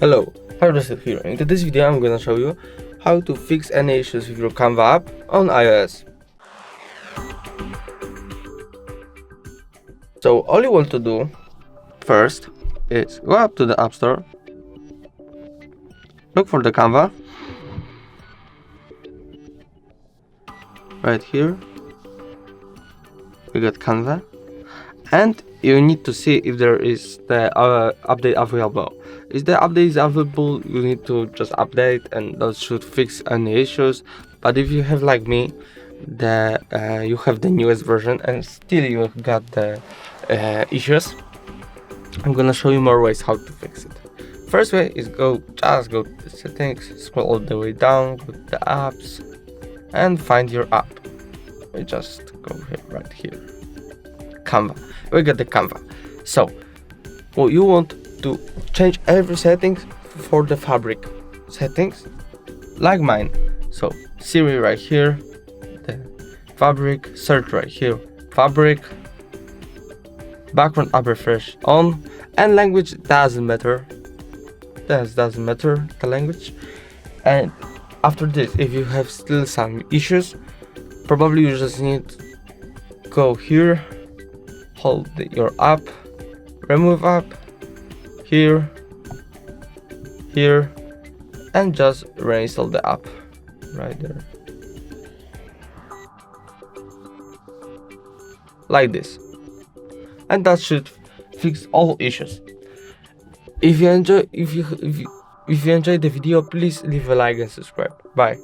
Hello, Harvested here. In today's video I'm gonna show you how to fix any issues with your Canva app on iOS. So all you want to do first is go up to the App Store, look for the Canva, right here we got Canva, and you need to see if there is the update available. If the update is available, you need to just update, and that should fix any issues. But if you have, like me, you have the newest version and still you got the issues, I'm gonna show you more ways how to fix it. First way is just go to the settings, scroll all the way down, go to the apps, and find your app. We just go here, right here, Canva. We got the Canva. So what you want to change every settings for the fabric settings, like mine. So Siri right here, the fabric, search right here, fabric, background app refresh on, and language doesn't matter. Doesn't matter the language. And after this, if you have still some issues, probably you just need to go here, hold your app, remove app, here, and just reinstall the app right there, like this, and that should fix all issues. If you enjoyed the video, please leave a like and subscribe. Bye.